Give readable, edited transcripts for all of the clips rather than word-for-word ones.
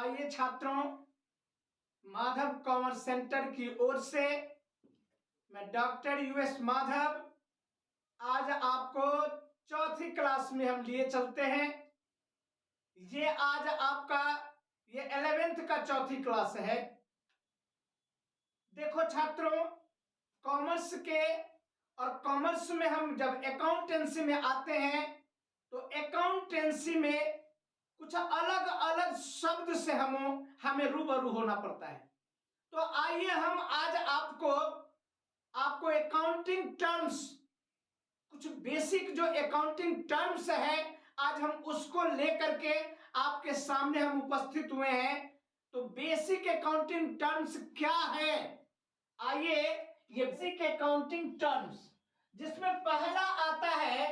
आइए छात्रों, Madhav commerce centre की ओर से मैं डॉक्टर यूएस माधव आज आपको चौथी क्लास में हम लिए चलते हैं। ये आज आपका ये 11th का चौथी क्लास है। देखो छात्रों, कॉमर्स के और कॉमर्स में हम जब अकाउंटेंसी में आते हैं तो अकाउंटेंसी में कुछ अलग अलग शब्द से हमें रूबरू होना पड़ता है। तो आइए हम आज आपको अकाउंटिंग टर्म्स, कुछ बेसिक जो अकाउंटिंग टर्म्स है, आज हम उसको लेकर के आपके सामने हम उपस्थित हुए हैं। तो बेसिक अकाउंटिंग टर्म्स क्या है? आइए, ये बेसिक अकाउंटिंग टर्म्स जिसमें पहला आता है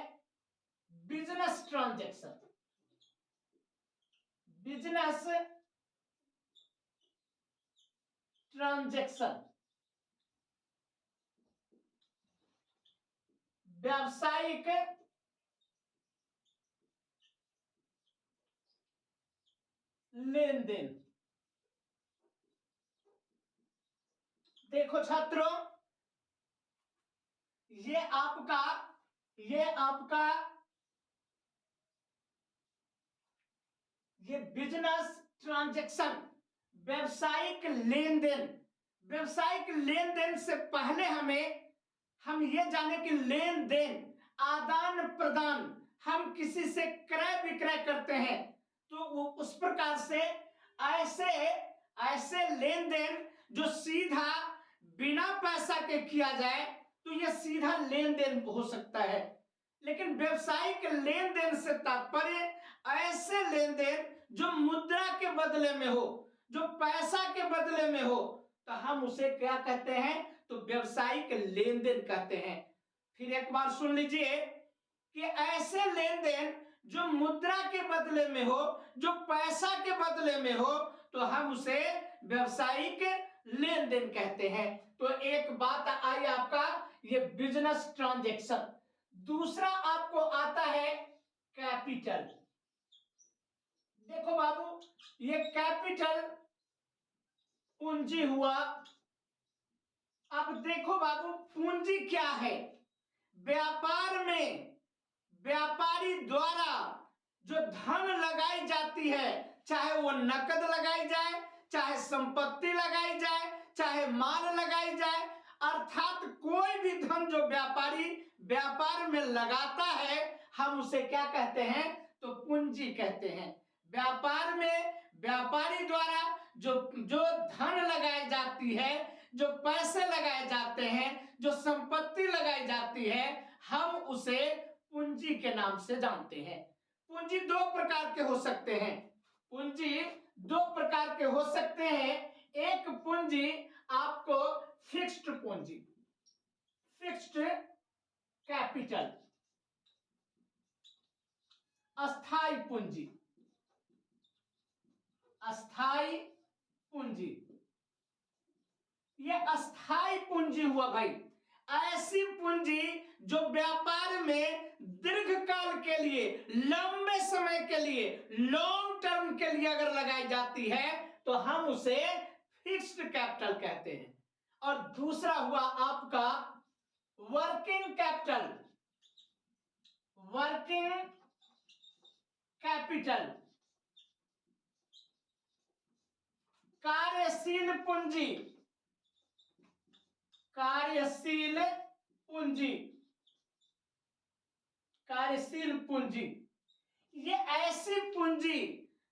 बिजनेस ट्रांजैक्शन। बिजनेस ट्रांजैक्शन, व्यावसायिक लेन देन। देखो छात्रों, ये आपका ये बिजनेस ट्रांजैक्शन, व्यवसायिक लेन देन। व्यवसायिक लेन देन से पहले हम ये जाने कि लेन देन, आदान प्रदान, हम किसी से क्रय विक्रय करते हैं तो वो उस प्रकार से ऐसे लेन देन जो सीधा बिना पैसा के किया जाए तो यह सीधा लेन देन हो सकता है। लेकिन व्यवसायिक लेन देन से तात्पर्य ऐसे लेन देन जो मुद्रा के बदले में हो, जो पैसा के बदले में हो, तो हम उसे क्या कहते हैं? तो व्यवसायिक लेन देन कहते हैं। फिर एक बार सुन लीजिए कि ऐसे लेन देन जो मुद्रा के बदले में हो, जो पैसा के बदले में हो, तो हम उसे व्यवसायिक लेन देन कहते हैं। तो एक बात आई आपका ये बिजनेस ट्रांजैक्शन। दूसरा आपको आता है कैपिटल। देखो बाबू, ये कैपिटल पूंजी हुआ। अब देखो बाबू, पूंजी क्या है? व्यापार में व्यापारी द्वारा जो धन लगाई जाती है, चाहे वो नकद लगाई जाए, चाहे संपत्ति लगाई जाए, चाहे माल लगाई जाए, अर्थात कोई भी धन जो व्यापारी व्यापार में लगाता है, हम उसे क्या कहते हैं? तो पूंजी कहते हैं। व्यापार में व्यापारी द्वारा जो धन लगाई जाती है, जो पैसे लगाए जाते हैं, जो संपत्ति लगाई जाती है, हम उसे पूंजी के नाम से जानते हैं। पूंजी दो प्रकार के हो सकते हैं। पूंजी दो प्रकार के हो सकते हैं। एक पूंजी आपको फिक्स्ड पूंजी, फिक्स्ड कैपिटल, अस्थाई पूंजी, अस्थाई पूंजी। ये अस्थाई पूंजी हुआ भाई, ऐसी पूंजी जो व्यापार में दीर्घकाल के लिए, लंबे समय के लिए, लॉन्ग टर्म के लिए अगर लगाई जाती है तो हम उसे फिक्स्ड कैपिटल कहते हैं। और दूसरा हुआ आपका वर्किंग कैपिटल, वर्किंग कैपिटल, कार्यशील पूंजी, कार्यशील पूंजी, कार्यशील पूंजी। ये ऐसी पूंजी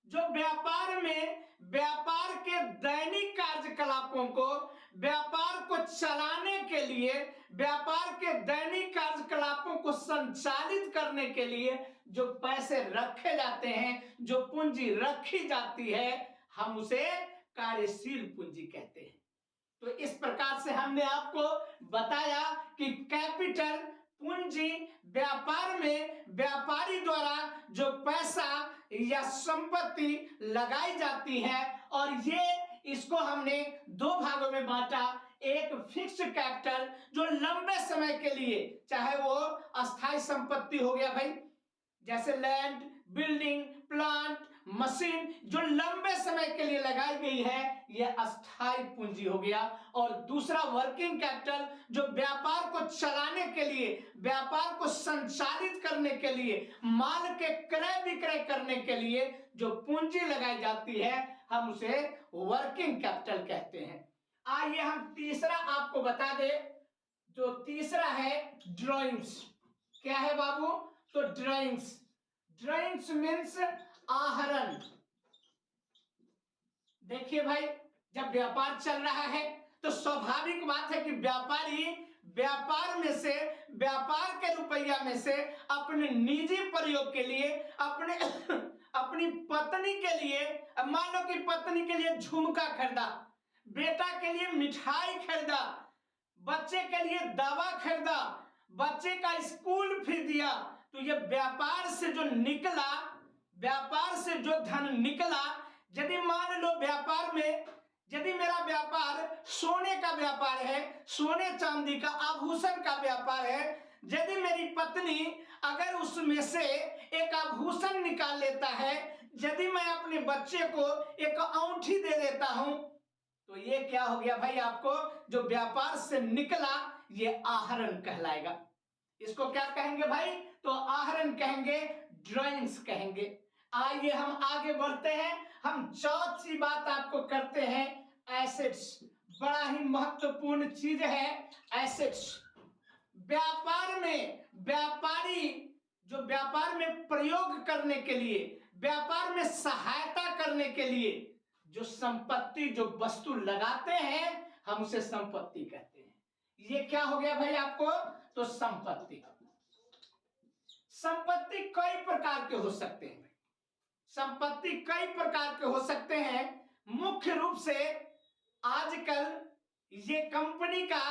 जो व्यापार में व्यापार के दैनिक कार्यकलापों को, व्यापार को चलाने के लिए, व्यापार के दैनिक कार्यकलापों को संचालित करने के लिए जो पैसे रखे जाते हैं, जो पूंजी रखी जाती है, हम उसे कार्यशील पूंजी कहते हैं। तो इस प्रकार से हमने आपको बताया कि कैपिटल पूंजी व्यापार में व्यापारी द्वारा जो पैसा या संपत्ति लगाई जाती है, और इसको हमने दो भागों में बांटा। एक फिक्स्ड कैपिटल जो लंबे समय के लिए, चाहे वो अस्थाई संपत्ति हो गया भाई, जैसे लैंड, बिल्डिंग, प्लांट, मशीन जो लंबे समय के लिए लगाई गई है, यह अस्थायी पूंजी हो गया। और दूसरा वर्किंग कैपिटल, जो व्यापार को चलाने के लिए, व्यापार को संचालित करने के लिए, माल के क्रय विक्रय करने के लिए जो पूंजी लगाई जाती है, हम उसे वर्किंग कैपिटल कहते हैं। आइए हम तीसरा आपको बता दे। जो तीसरा है ड्राइंग्स। क्या है बाबू? तो ड्राइंग्स, ड्राइंग्स मीन्स आहरण। देखिए भाई, जब व्यापार चल रहा है तो स्वाभाविक बात है कि व्यापारी व्यापार में से, व्यापार के रुपया में से अपने निजी प्रयोग के लिए, अपनी पत्नी के लिए, मान लो कि पत्नी के लिए झुमका खरीदा, बेटा के लिए मिठाई खरीदा, बच्चे के लिए दवा खरीदा, बच्चे का स्कूल फी दिया, तो ये व्यापार से जो निकला, व्यापार से जो धन निकला, यदि मान लो व्यापार में, यदि मेरा व्यापार सोने का व्यापार है, सोने चांदी का आभूषण का व्यापार है, यदि मेरी पत्नी अगर उसमें से एक आभूषण निकाल लेता है, यदि मैं अपने बच्चे को एक औंठी दे देता हूं, तो ये क्या हो गया भाई? आपको जो व्यापार से निकला ये आहरण कहलाएगा। इसको क्या कहेंगे भाई? तो आहरण कहेंगे, ड्राइंग्स कहेंगे। आइए हम आगे बढ़ते हैं। हम चौथी बात आपको करते हैं, एसेट्स। बड़ा ही महत्वपूर्ण चीज है एसेट्स। व्यापार में व्यापारी जो व्यापार में प्रयोग करने के लिए, व्यापार में सहायता करने के लिए जो संपत्ति, जो वस्तु लगाते हैं, हम उसे संपत्ति कहते हैं। ये क्या हो गया भाई आपको? तो संपत्ति। संपत्ति कई प्रकार के हो सकते हैं। संपत्ति कई प्रकार के हो सकते हैं। मुख्य रूप से आजकल ये कंपनी का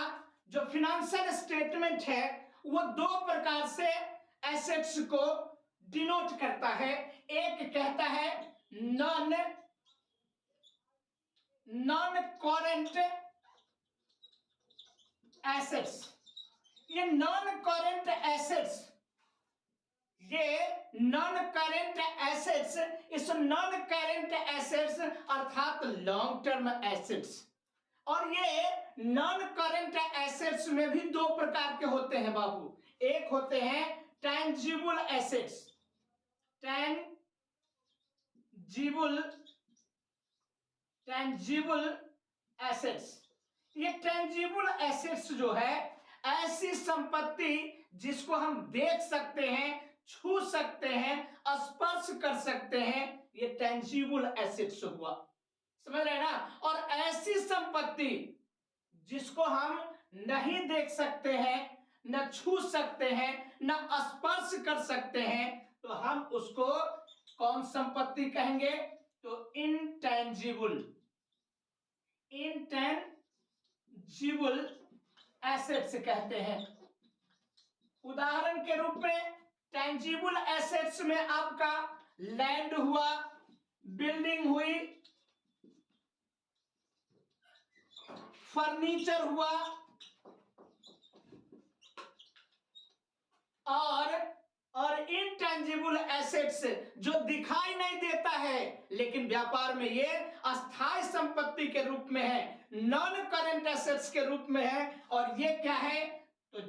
जो फाइनेंशियल स्टेटमेंट है वो दो प्रकार से एसेट्स को डिनोट करता है। एक कहता है नॉन करेंट एसेट्स। ये नॉन करेंट एसेट्स, ये नॉन करेंट एसेट्स, इस नॉन करेंट एसेट्स अर्थात लॉन्ग टर्म एसेट्स। और ये नॉन करेंट एसेट्स में भी दो प्रकार के होते हैं बाबू। एक होते हैं टेंजिबल एसेट्स, टेंजिबल एसेट्स। ये टेंजिबल एसेट्स जो है, ऐसी संपत्ति जिसको हम देख सकते हैं, छू सकते हैं, स्पर्श कर सकते हैं, ये टेंजिबल एसेट्स हुआ। समझ रहे ना? और ऐसी संपत्ति जिसको हम नहीं देख सकते हैं, न छू सकते हैं, न स्पर्श कर सकते हैं, तो हम उसको कौन संपत्ति कहेंगे? तो इनटेंजिबल एसेट्स कहते हैं। उदाहरण के रूप में टेंजिबल एसेट्स में आपका लैंड हुआ, बिल्डिंग हुई, फर्नीचर हुआ, और इनटेंजिबल एसेट्स जो दिखाई नहीं देता है लेकिन व्यापार में ये अस्थायी संपत्ति के रूप में है, नॉन करेंट एसेट्स के रूप में है। और ये क्या है? तो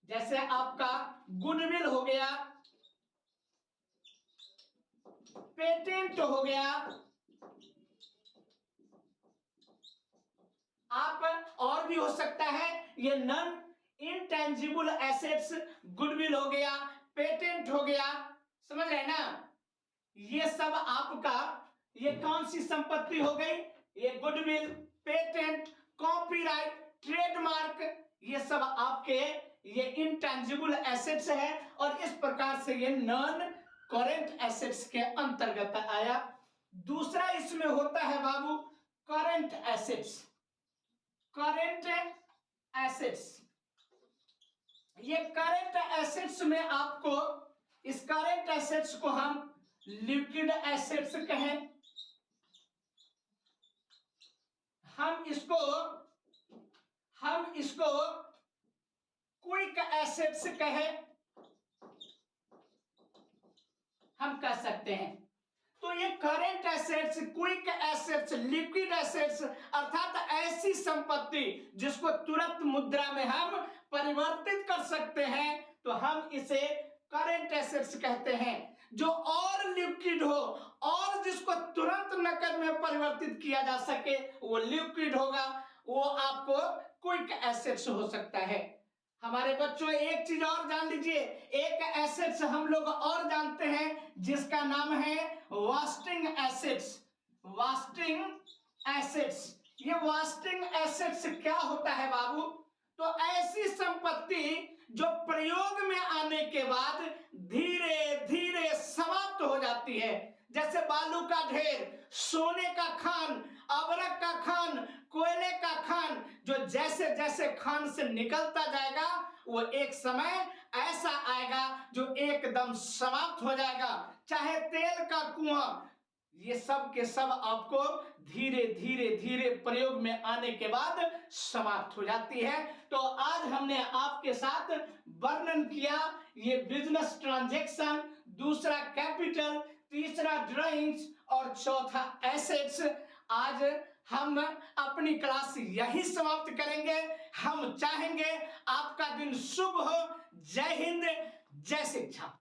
जैसे आपका गुडविल हो गया, पेटेंट हो गया, आप और भी हो सकता है। ये नॉन इनटेंजिबल एसेट्स, गुडविल हो गया, पेटेंट हो गया, समझ रहे ना? ये सब आपका, ये कौन सी संपत्ति हो गई? ये गुडविल, पेटेंट, कॉपीराइट, ट्रेडमार्क, ये सब आपके ये इनटेंजिबल एसेट्स है। और इस प्रकार से ये नॉन करेंट एसेट्स के अंतर्गत आया। दूसरा इसमें होता है बाबू करेंट एसेट्स। करेंट एसेट्स, ये करेंट एसेट्स में आपको, इस करेंट एसेट्स को हम लिक्विड एसेट्स कहें, हम इसको क्विक एसेट्स कहें, हम कह सकते हैं। तो ये current assets, quick assets, liquid assets अर्थात ऐसी संपत्ति जिसको तुरंत मुद्रा में हम परिवर्तित कर सकते हैं, तो हम इसे करेंट एसेट्स कहते हैं। जो और लिक्विड हो और जिसको तुरंत नकद में परिवर्तित किया जा सके वो लिक्विड होगा, वो आपको क्विक एसेट्स हो सकता है। हमारे बच्चों एक चीज और जान लीजिए, एक एसेट्स हम लोग और जानते हैं जिसका नाम है वास्टिंग एसेट्स। वास्टिंग एसेट्स, ये वास्टिंग एसेट्स क्या होता है बाबू? तो ऐसी संपत्ति जो प्रयोग में आने के बाद धीरे धीरे समाप्त हो जाती है, जैसे बालू का ढेर, सोने का खान, अबरक का खान, कोयले का खान, जो जैसे जैसे खान से निकलता जाएगा वो एक समय ऐसा आएगा जो एकदम समाप्त हो जाएगा। चाहे तेल का कुआं, ये सब के सब आपको धीरे धीरे धीरे प्रयोग में आने के बाद समाप्त हो जाती है। तो आज हमने आपके साथ वर्णन किया ये बिजनेस ट्रांजैक्शन, दूसरा कैपिटल, तीसरा ड्राइंग्स और चौथा एसेट्स। आज हम अपनी क्लास यही समाप्त करेंगे। हम चाहेंगे आपका दिन शुभ हो। जय हिंद, जय शिक्षा।